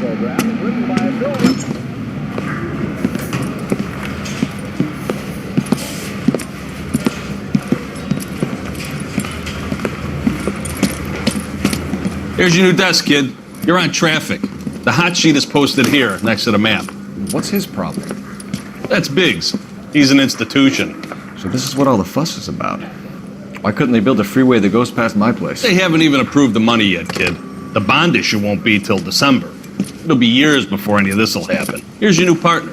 program is written by Bill. Here's your new desk, kid. You're on traffic. The hot sheet is posted here, next to the map. What's his problem? That's Biggs. He's an institution. So this is what all the fuss is about. Why couldn't they build a freeway that goes past my place? They haven't even approved the money yet, kid. The bond issue won't be till December. It'll be years before any of this will happen. Here's your new partner,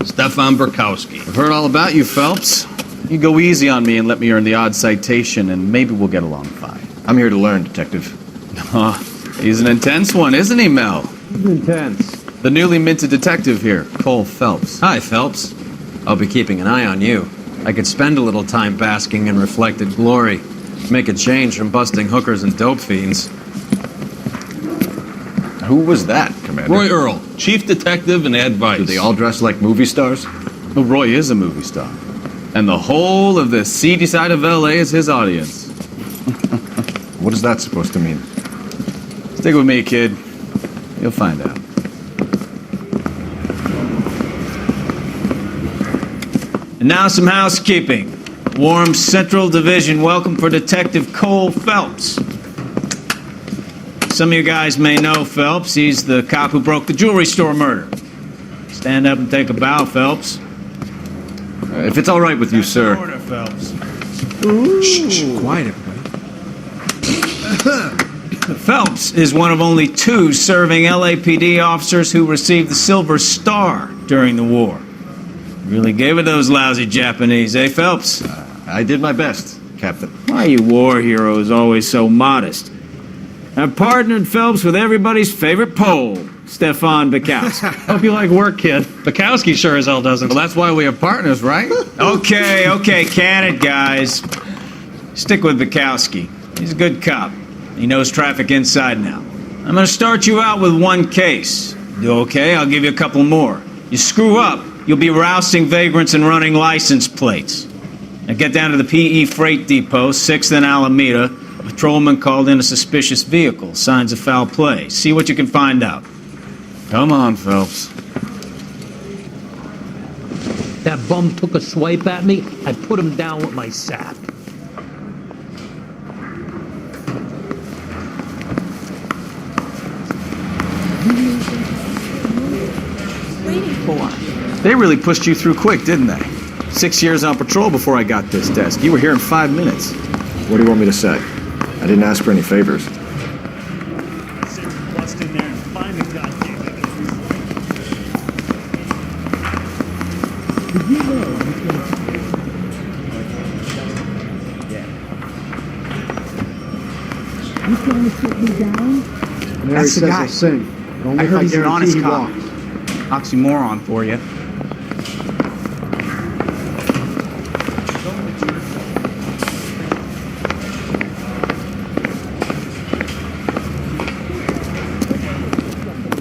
Stefan Burkowski. I've heard all about you, Phelps. You go easy on me and let me earn the odd citation, and maybe we'll get along fine. I'm here to learn, Detective. Oh, he's an intense one, isn't he, Mel? Intense. The newly minted detective here, Cole Phelps. Hi, Phelps. I'll be keeping an eye on you. I could spend a little time basking in reflected glory. Make a change from busting hookers and dope fiends. Who was that, Commander? Roy Earl, chief detective and advice. Do they all dress like movie stars? Well, Roy is a movie star. And the whole of the seedy side of L.A. is his audience. What is that supposed to mean? Stick with me, kid. You'll find out. And now some housekeeping. Warm Central Division welcome for Detective Cole Phelps. Some of you guys may know Phelps. He's the cop who broke the jewelry store murder. Stand up and take a bow, Phelps. If it's all right with you, sir. Order, Phelps. Shh, quiet, everybody. Phelps is one of only 2 serving LAPD officers who received the Silver Star during the war. Really gave it those lousy Japanese, eh, Phelps? I did my best, Captain. Why are you war heroes always so modest? I've partnered Phelps with everybody's favorite Pole, Stefan Burkowski. Hope you like work, kid. Bukowski sure as hell doesn't. Well, that's why we have partners, right? Okay, can it, guys. Stick with Burkowski. He's a good cop. He knows traffic inside now. I'm gonna start you out with 1 case. Do okay? I'll give you a couple more. You screw up, you'll be rousting vagrants and running license plates. Now get down to the PE Freight Depot, 6th and Alameda. A patrolman called in a suspicious vehicle. Signs of foul play. See what you can find out. Come on, Phelps. That bum took a swipe at me. I put him down with my sap. They really pushed you through quick, didn't they? 6 years on patrol before I got this desk. You were here in 5 minutes. What do you want me to say? I didn't ask for any favors. That's the guy. Sing. I heard he's an honest cop. Oxymoron for you.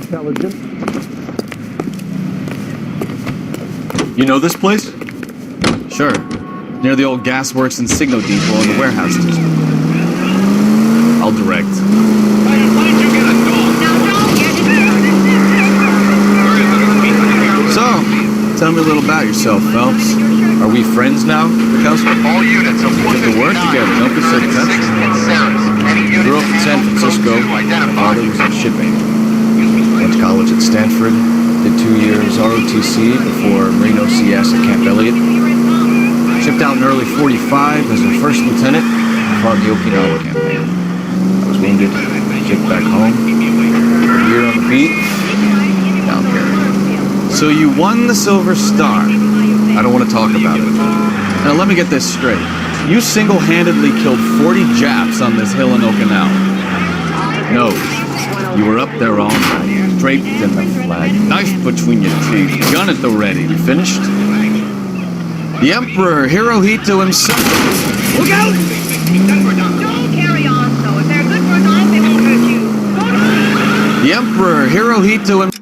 Intelligent. You know this place? Sure. Near the old gasworks and signal depot in the warehouse district. I'll direct. So, tell me a little about yourself, Phelps. Are we friends now, Burkowski? All units of We get to work together, don't be so tense. Grew up in San Francisco. My father was in shipping. Went to college at Stanford. Did 2 years ROTC before Marino CS at Camp Elliott. Shipped out in early 45 as a first lieutenant fought the Okinawa campaign. I was wounded, shipped back home. A year on the beat, down here. So you won the Silver Star. I don't want to talk about it. Now let me get this straight. You single-handedly killed 40 Japs on this hill in Okinawa. No, you were up there all night, draped in the flag, knife between your teeth, gun at the ready. You finished? The Emperor Hirohito himself. Look out! Don't carry on, so if they're good for a knife, they won't hurt you. The Emperor Hirohito himself.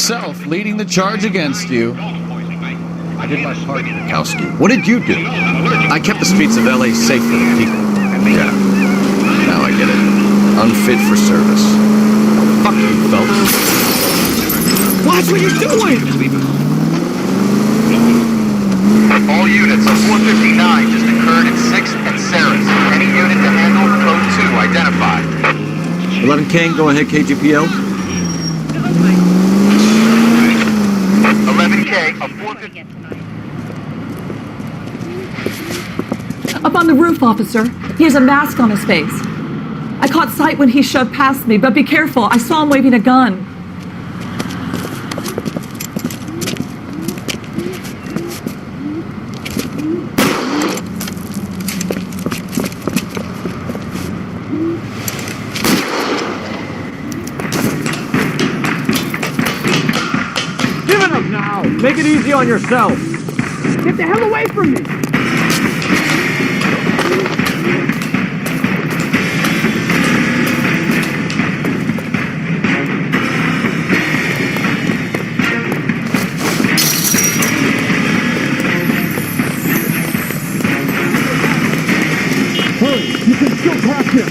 itself leading the charge against you. I did my part, Mikowski. What did you do? I kept the streets of L.A. safe for the people. Yeah. Now I get it. Unfit for service. Fuck you, Phelps. Watch what you're doing! All units of 459 just occurred in 6th and Sarah's. Any unit to handle code 2 identified. 11 King, go ahead, KGPL. 11K of 459. Up on the roof, officer. He has a mask on his face. I caught sight when he shoved past me, but be careful. I saw him waving a gun. Give it up now! Make it easy on yourself! Get the hell away from me! Hurry! You can still pass him!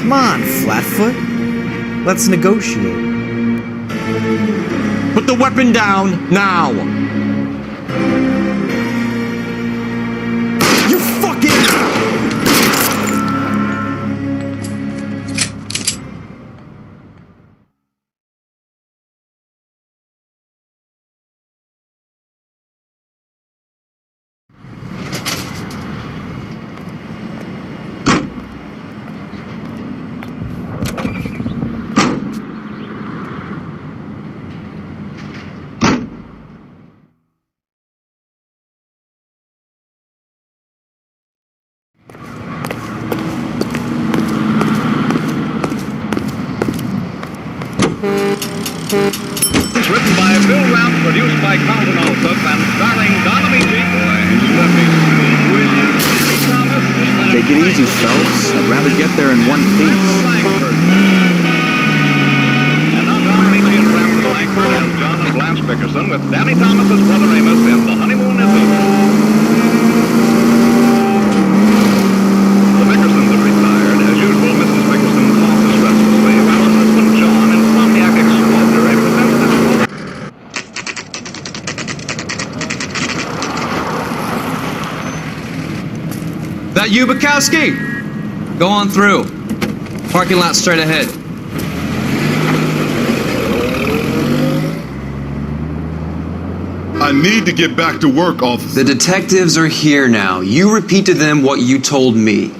Come on, Flatfoot. Let's negotiate. Put the weapon down, now! You fucking... It's written by Bill Rout, produced by Carlton Alsop, and starring Donna Meachie, Take it easy, Phelps. I'd rather get there in one piece. And now Donna Meachie and Ramsey Langford as John and Blanche Bickerson, with Danny Thomas's brother Amos in The Honeymoon is Over. The Bickersons have retired. As usual, Mrs. Bickerson tosses restlessly, while her husband John, insomniac extraordinary, presents this woman. That you, Bukowski? Go on through. Parking lot straight ahead. I need to get back to work, officer. The detectives are here now. You repeat to them what you told me.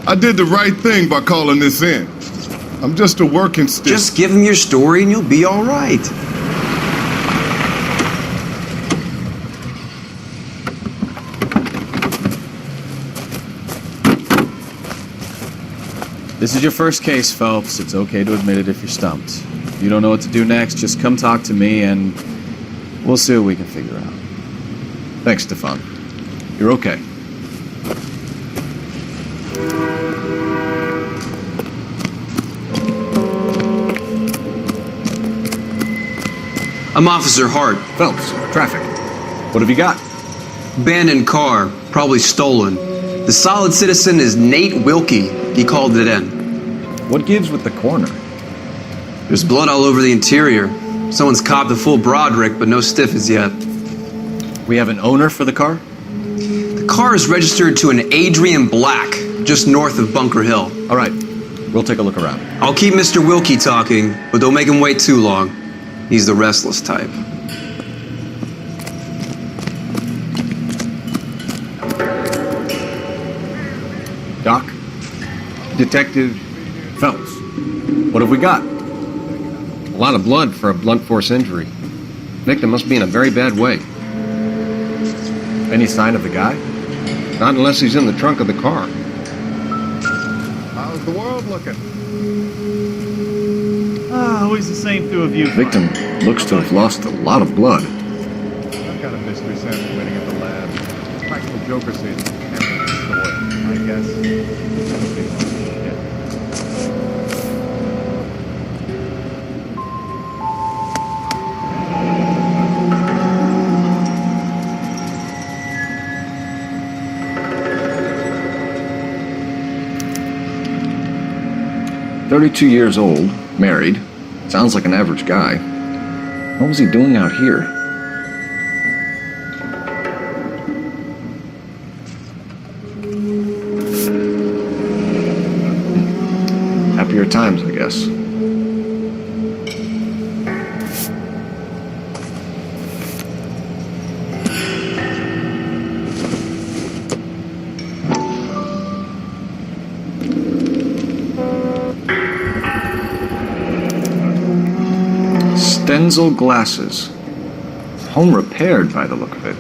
I did the right thing by calling this in. I'm just a working stick. Just give them your story and you'll be all right. This is your first case, Phelps. It's okay to admit it if you're stumped. If you don't know what to do next, just come talk to me and we'll see what we can figure out. Thanks, Stefan. You're okay. I'm Officer Hart. Phelps, traffic. What have you got? Abandoned car, probably stolen. The solid citizen is Nate Wilkie. He called it in. What gives with the corner? There's blood all over the interior. Someone's copped a full Broderick, but no stiff as yet. We have an owner for the car? The car is registered to an Adrian Black, just north of Bunker Hill. All right, we'll take a look around. I'll keep Mr. Wilkie talking, but don't make him wait too long. He's the restless type. Doc? Detective Phelps, what have we got? A lot of blood for a blunt force injury. Victim must be in a very bad way. Any sign of the guy? Not unless he's in the trunk of the car. How's the world looking? Always the same two of you. Victim looks to have lost a lot of blood. I've got a mystery sample waiting at the lab. Practical Joker says it's soil. I guess. "32 years old, married. Sounds like an average guy. What was he doing out here?" Happier times, I guess. Stenzel glasses. Home repaired by the look of it.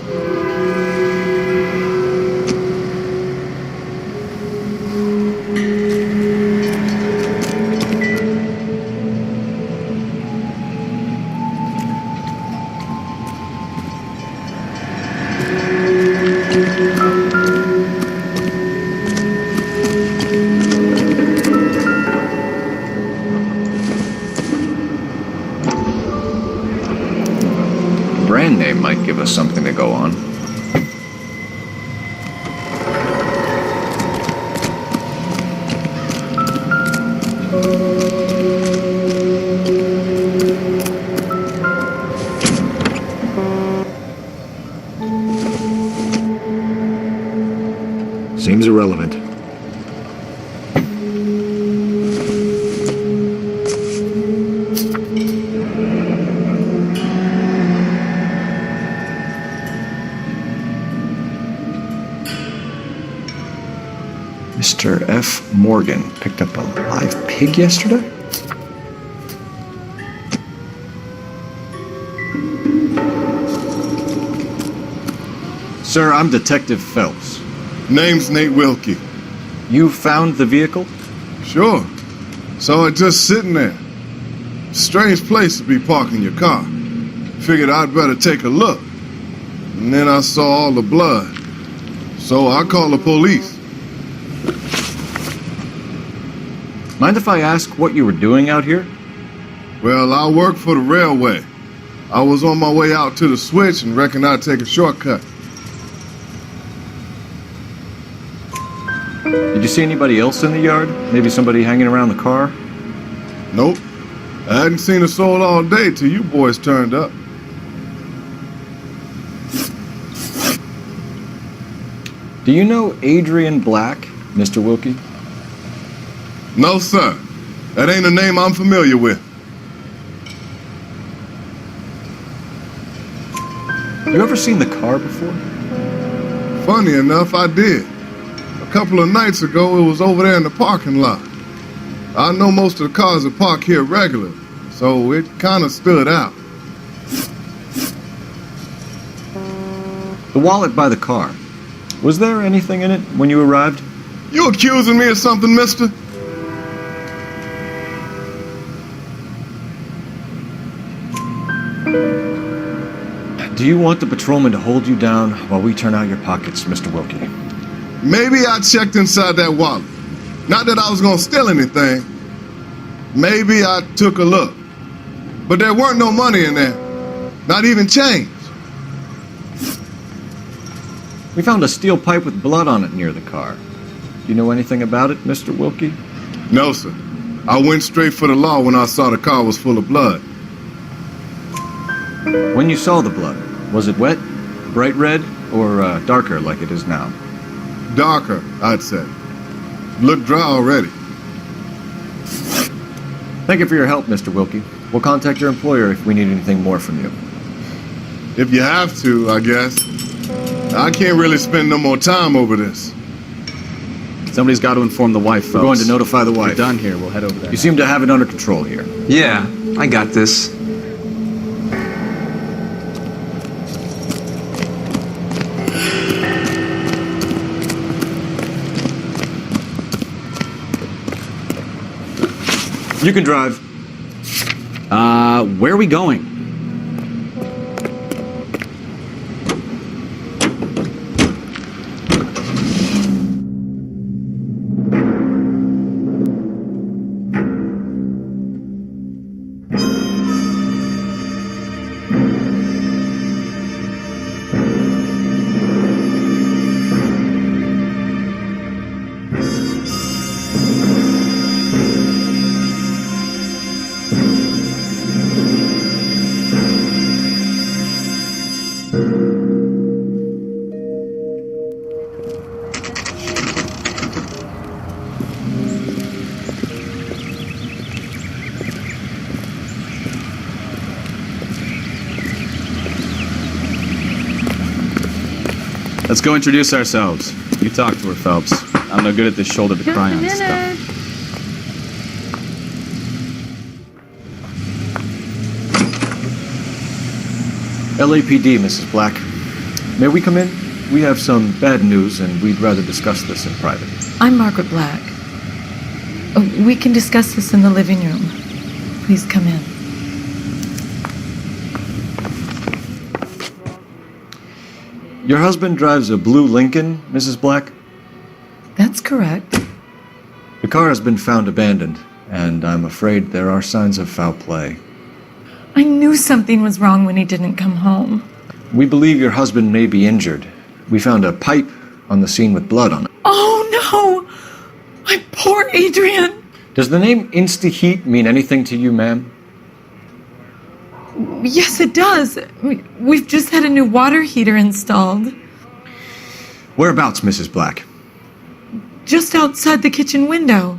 Brand name might give us something to go on. Seems irrelevant. Mr. F. Morgan picked up a live pig yesterday? Sir, I'm Detective Phelps. Name's Nate Wilkie. You found the vehicle? Sure. Saw it just sitting there. Strange place to be parking your car. Figured I'd better take a look. And then I saw all the blood. So I called the police. Mind if I ask what you were doing out here? Well, I work for the railway. I was on my way out to the switch and reckoned I'd take a shortcut. Did you see anybody else in the yard? Maybe somebody hanging around the car? Nope. I hadn't seen a soul all day till you boys turned up. Do you know Adrian Black, Mr. Wilkie? No, sir. That ain't a name I'm familiar with. You ever seen the car before? Funny enough, I did. A couple of nights ago, it was over there in the parking lot. I know most of the cars that park here regularly, so it kind of stood out. The wallet by the car. Was there anything in it when you arrived? You accusing me of something, mister? Do you want the patrolman to hold you down while we turn out your pockets, Mr. Wilkie? Maybe I checked inside that wallet. Not that I was gonna steal anything. Maybe I took a look. But there weren't no money in there. Not even change. We found a steel pipe with blood on it near the car. Do you know anything about it, Mr. Wilkie? No, sir. I went straight for the law when I saw the car was full of blood. When you saw the blood, was it wet, bright red, or darker like it is now? Darker, I'd say. Looked dry already. Thank you for your help, Mr. Wilkie. We'll contact your employer if we need anything more from you. If you have to, I guess. I can't really spend no more time over this. Somebody's got to inform the wife, folks. We're going to notify the wife. We're done here. We'll head over there. You seem to have it under control here. Yeah, I got this. You can drive. Where are we going? Let's go introduce ourselves. You talk to her, Phelps. I'm no good at this shoulder to cry on stuff. LAPD, Mrs. Black. May we come in? We have some bad news, and we'd rather discuss this in private. I'm Margaret Black. We can discuss this in the living room. Please come in. Your husband drives a blue Lincoln, Mrs. Black? That's correct. The car has been found abandoned, and I'm afraid there are signs of foul play. I knew something was wrong when he didn't come home. We believe your husband may be injured. We found a pipe on the scene with blood on it. Oh no! My poor Adrian! Does the name Insta-Heat mean anything to you, ma'am? Yes, it does. We've just had a new water heater installed. Whereabouts, Mrs. Black? Just outside the kitchen window,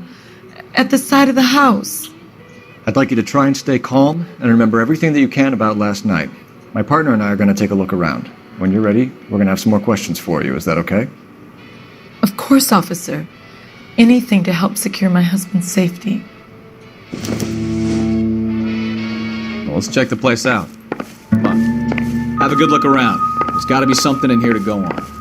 at the side of the house. I'd like you to try and stay calm and remember everything that you can about last night. My partner and I are going to take a look around. When you're ready, we're going to have some more questions for you. Is that okay? Of course, officer. Anything to help secure my husband's safety. Well, let's check the place out. Come on. Have a good look around. There's got to be something in here to go on.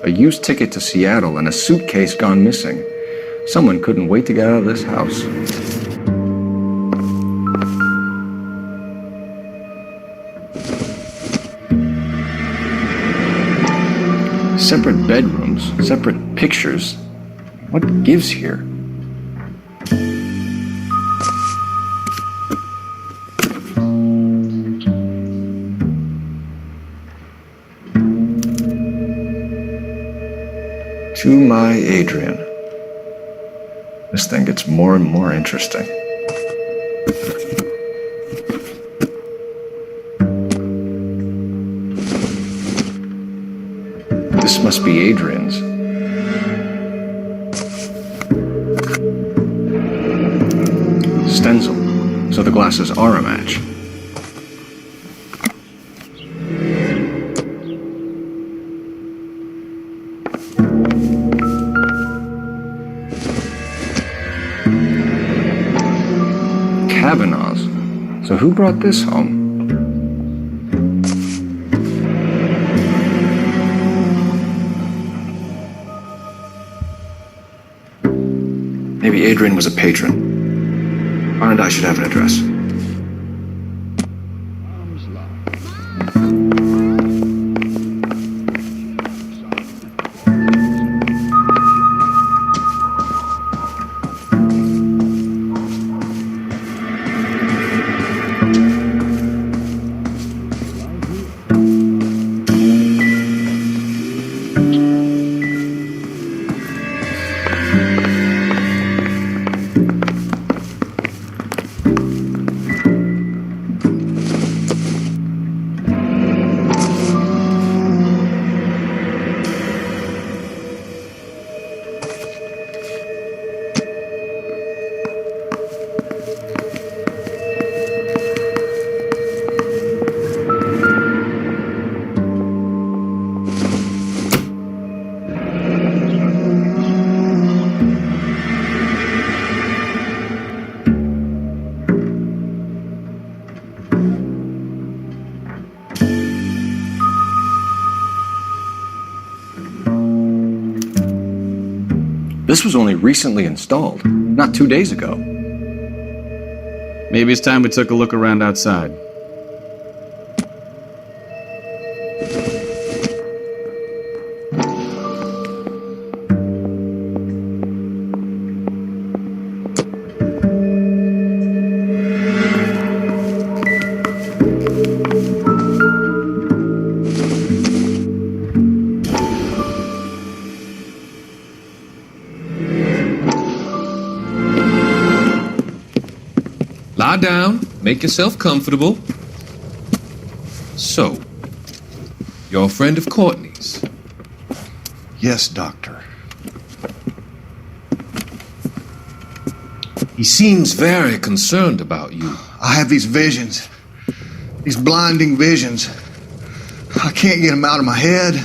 A used ticket to Seattle and a suitcase gone missing. Someone couldn't wait to get out of this house. Separate bedrooms, separate pictures. What gives here? To my Adrian. This thing gets more and more interesting. This must be Adrian's. Stencil, so the glasses are a match. Cabanaugh's. So who brought this home? Maybe Adrian was a patron. Arne and I should have an address. This was only recently installed, not 2 days ago. Maybe it's time we took a look around outside. Lie down, make yourself comfortable. So, you're a friend of Courtney's? Yes, Doctor. He seems very concerned about you. I have these visions. These blinding visions. I can't get them out of my head.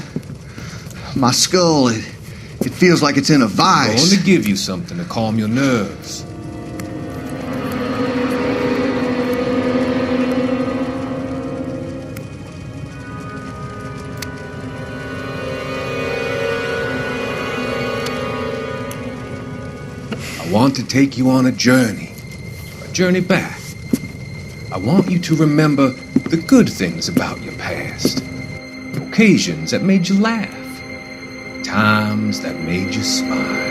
My skull, it feels like it's in a vice. I'm going to give you something to calm your nerves. I want to take you on a journey back. I want you to remember the good things about your past, occasions that made you laugh, times that made you smile.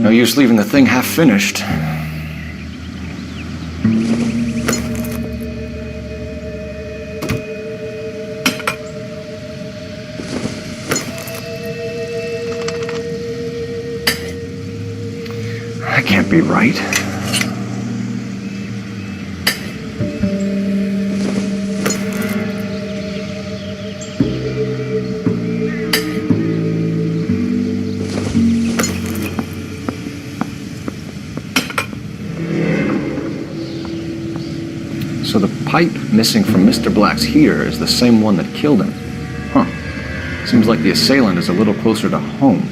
No use leaving the thing half finished. That can't be right. So the pipe missing from Mr. Black's here is the same one that killed him. Huh. Seems like the assailant is a little closer to home.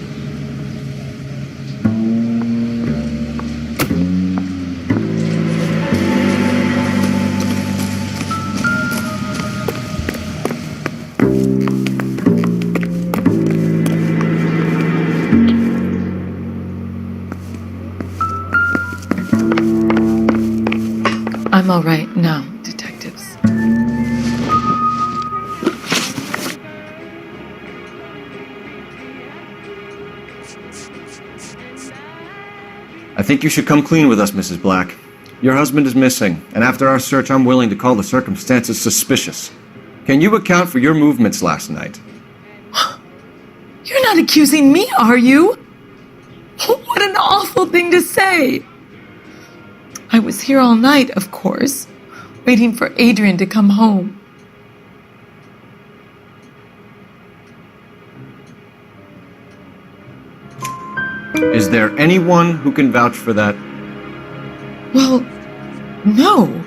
I'm all right now, detectives. I think you should come clean with us, Mrs. Black. Your husband is missing, and after our search, I'm willing to call the circumstances suspicious. Can you account for your movements last night? You're not accusing me, are you? What an awful thing to say. I was here all night, of course, waiting for Adrian to come home. Is there anyone who can vouch for that? Well, no.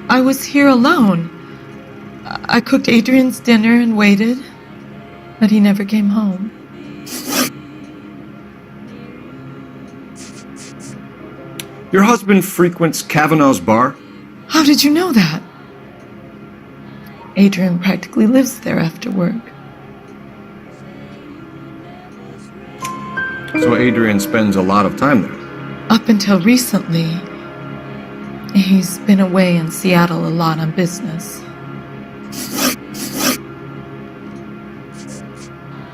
I was here alone. I cooked Adrian's dinner and waited, but he never came home. Your husband frequents Kavanaugh's bar? How did you know that? Adrian practically lives there after work. So Adrian spends a lot of time there? Up until recently, He's been away in Seattle a lot on business.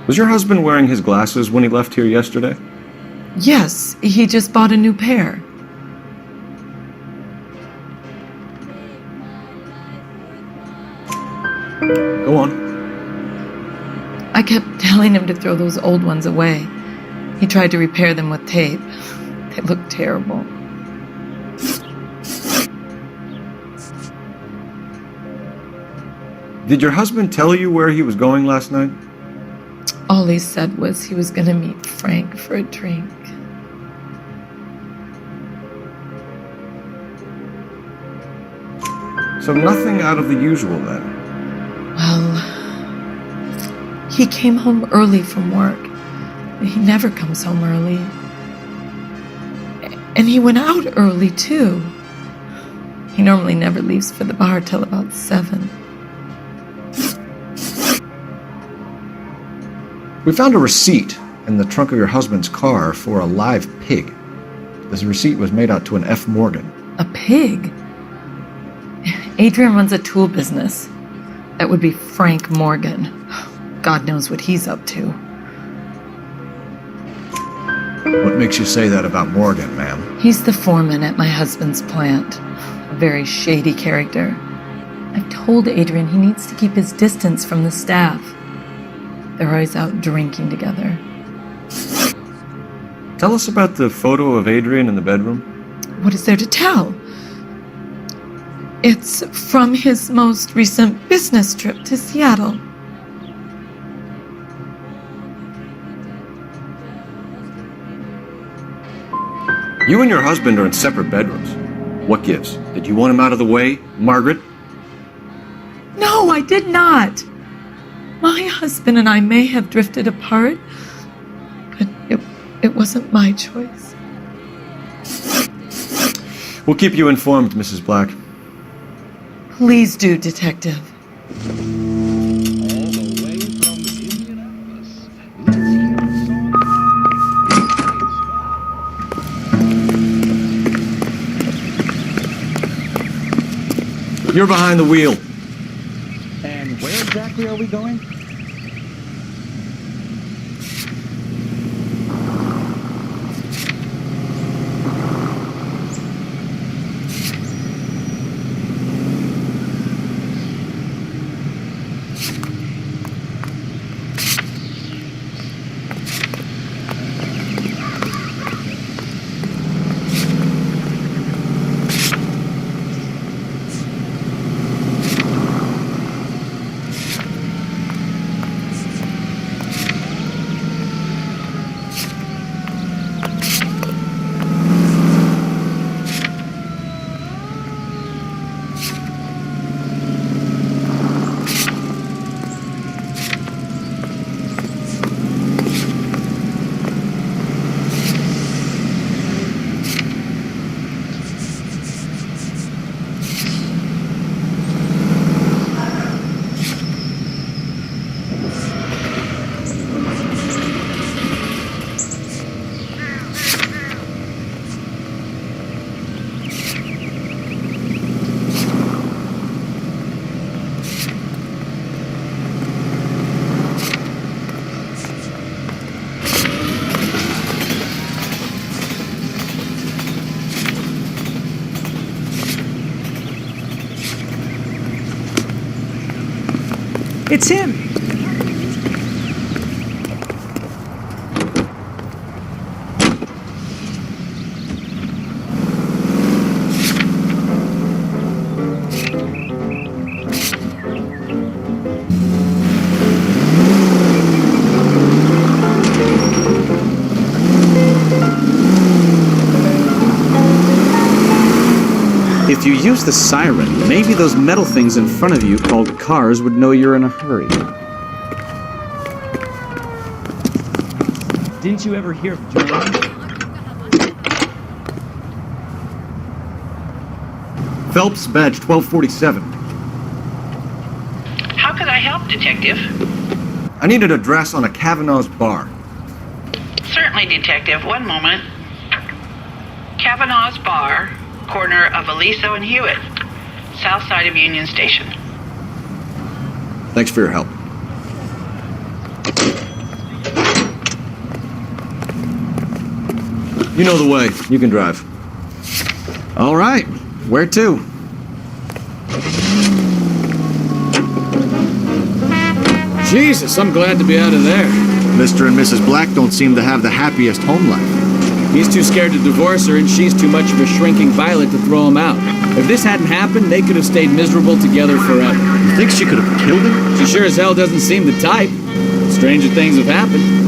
Was your husband wearing his glasses when he left here yesterday? Yes, he just bought a new pair. Go on. I kept telling him to throw those old ones away. He tried to repair them with tape. They looked terrible. Did your husband tell you where he was going last night? All he said was he was going to meet Frank for a drink. So nothing out of the usual then? Well, he came home early from work. He never comes home early. And he went out early, too. He normally never leaves for the bar till about 7. We found a receipt in the trunk of your husband's car for a live pig. This receipt was made out to an F. Morgan. A pig? Adrian runs a tool business. That would be Frank Morgan. God knows what he's up to. What makes you say that about Morgan, ma'am? He's the foreman at my husband's plant. A very shady character. I've told Adrian he needs to keep his distance from the staff. They're always out drinking together. Tell us about the photo of Adrian in the bedroom. What is there to tell? It's from his most recent business trip to Seattle. You and your husband are in separate bedrooms. What gives? Did you want him out of the way, Margaret? No, I did not. My husband and I may have drifted apart, but it wasn't my choice. We'll keep you informed, Mrs. Black. Please do, Detective. You're behind the wheel. And where exactly are we going? It's him! If you use the siren, maybe those metal things in front of you called cars would know you're in a hurry. Didn't you ever hear of John? Phelps, badge 1247. How could I help, Detective? I need an address on a Kavanaugh's bar. Certainly, Detective. One moment. Kavanaugh's Bar, corner of Aliso and Hewitt, south side of Union Station. Thanks for your help. You know the way. You can drive. All right. Where to? Jesus, I'm glad to be out of there. Mr. and Mrs. Black don't seem to have the happiest home life. He's too scared to divorce her, and she's too much of a shrinking violet to throw him out. If this hadn't happened, they could have stayed miserable together forever. You think she could have killed him? She sure as hell doesn't seem the type. Stranger things have happened.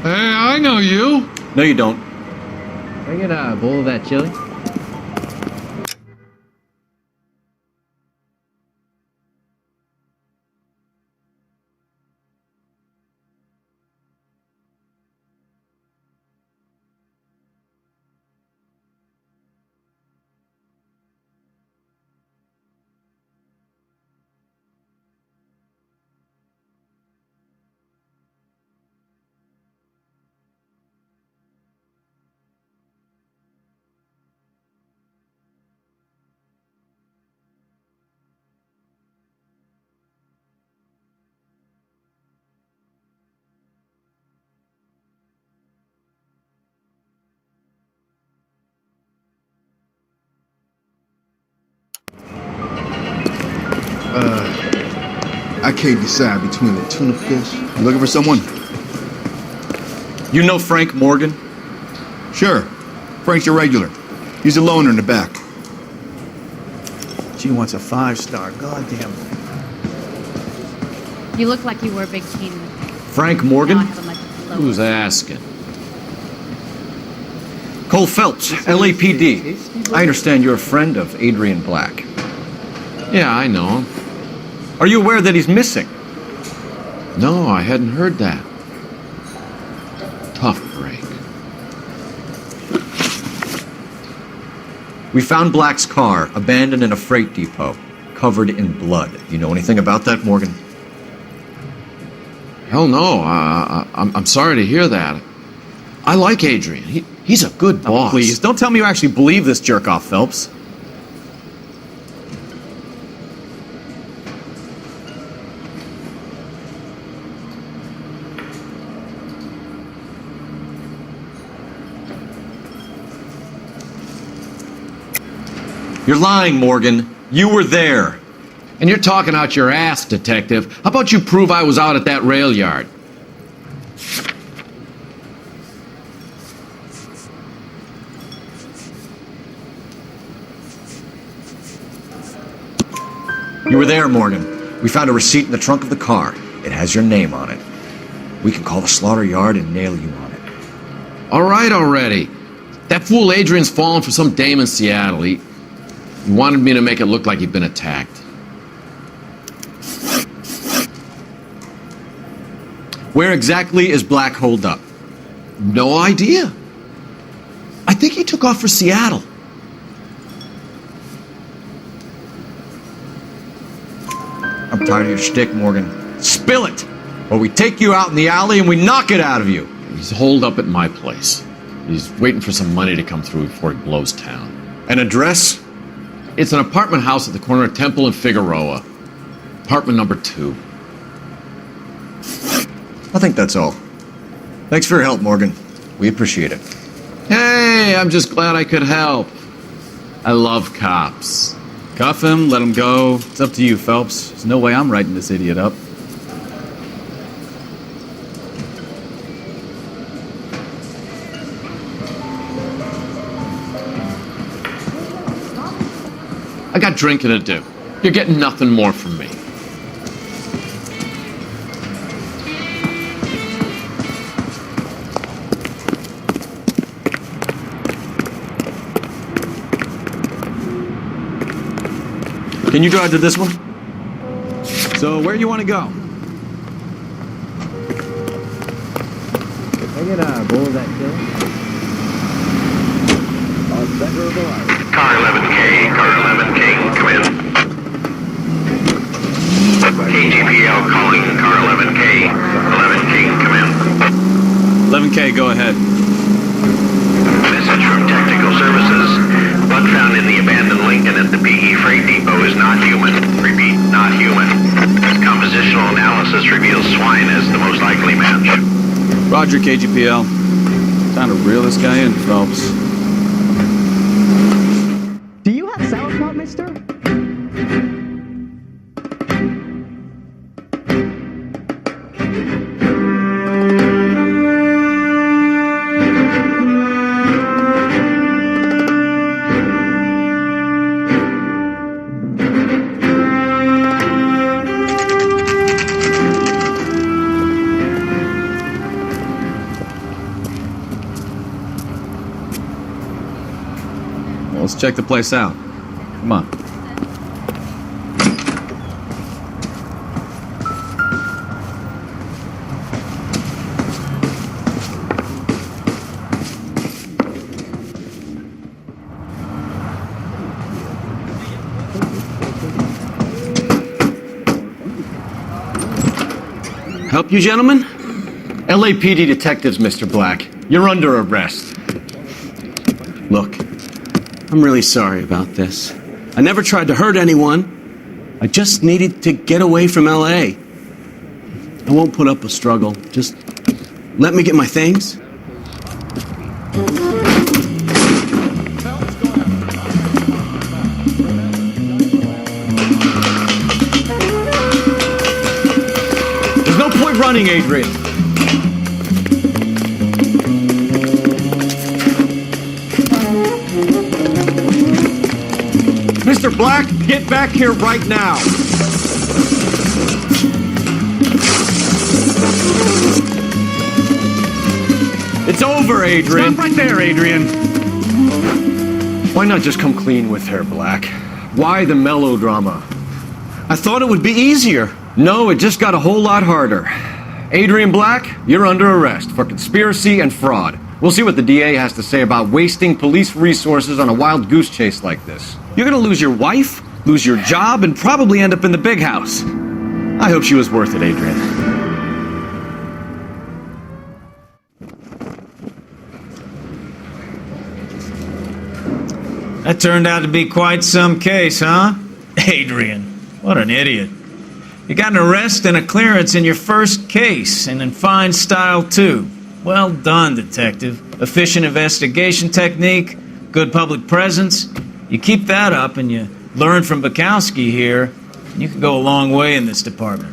Hey, I know you. No, you don't. Can I get a bowl of that chili? I can't decide between a tuna fish. You looking for someone? You know Frank Morgan? Sure. Frank's your regular. He's a loner in the back. She wants a 5-star. Goddamn. You look like you were a big teen. Frank Morgan? Who's asking? Cole Phelps, LAPD. I understand you're a friend of Adrian Black. Yeah, I know him. Are you aware that he's missing? No, I hadn't heard that. Tough break. We found Black's car abandoned in a freight depot, covered in blood. You know anything about that, Morgan? Hell no. I'm sorry to hear that. I like Adrian. He's a good boss. Please, don't tell me you actually believe this jerk-off, Phelps. You're lying, Morgan. You were there. And you're talking out your ass, detective. How about you prove I was out at that rail yard? You were there, Morgan. We found a receipt in the trunk of the car. It has your name on it. We can call the slaughter yard and nail you on it. All right already. That fool Adrian's fallen for some dame in Seattle. He wanted me to make it look like he'd been attacked. Where exactly is Black holed up? No idea. I think he took off for Seattle. I'm tired of your shtick, Morgan. Spill it! Or we take you out in the alley and we knock it out of you. He's holed up at my place. He's waiting for some money to come through before he blows town. An address? It's an apartment house at the corner of Temple and Figueroa. Apartment number 2. I think that's all. Thanks for your help, Morgan. We appreciate it. Hey, I'm just glad I could help. I love cops. Cuff him, let him go. It's up to you, Phelps. There's no way I'm writing this idiot up. I got drinking to do. You're getting nothing more from me. Can you drive to this one? So, where you want to go? Can I get a bowl of that chili? Car 11K, come in. KGPL calling car 11K, come in. 11K, go ahead. Message from Technical Services. Blood found in the abandoned Lincoln at the PE Freight Depot is not human. Repeat, not human. Compositional analysis reveals swine as the most likely match. Roger, KGPL. Time to reel this guy in, Phelps. Do you have sauerkraut, mister? Let's check the place out. Come on. Help you, gentlemen? LAPD detectives, Mr. Black. You're under arrest. Look, I'm really sorry about this. I never tried to hurt anyone. I just needed to get away from LA. I won't put up a struggle. Just let me get my things. There's no point running, Adrian. Mr. Black, get back here right now. It's over, Adrian. Stop right there, Adrian. Why not just come clean with her, Black? Why the melodrama? I thought it would be easier. No, it just got a whole lot harder. Adrian Black, you're under arrest for conspiracy and fraud. We'll see what the DA has to say about wasting police resources on a wild goose chase like this. You're gonna lose your wife, lose your job, and probably end up in the big house. I hope she was worth it, Adrian. That turned out to be quite some case, huh? Adrian, what an idiot. You got an arrest and a clearance in your first case, and in fine style, too. Well done, detective. Efficient investigation technique, good public presence. You keep that up and you learn from Bukowski here, and you can go a long way in this department.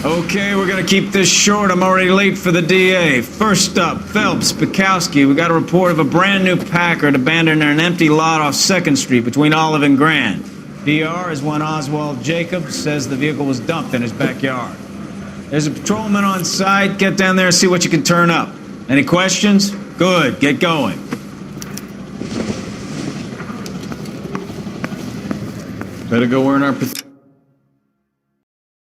Okay, we're gonna keep this short. I'm already late for the DA. First up, Phelps, Bukowski. We got a report of a brand new Packard abandoned in an empty lot off 2nd Street between Olive and Grand. DR is one Oswald Jacobs, says the vehicle was dumped in his backyard. There's a patrolman on site. Get down there and see what you can turn up. Any questions? Good, get going. Better go wearing our...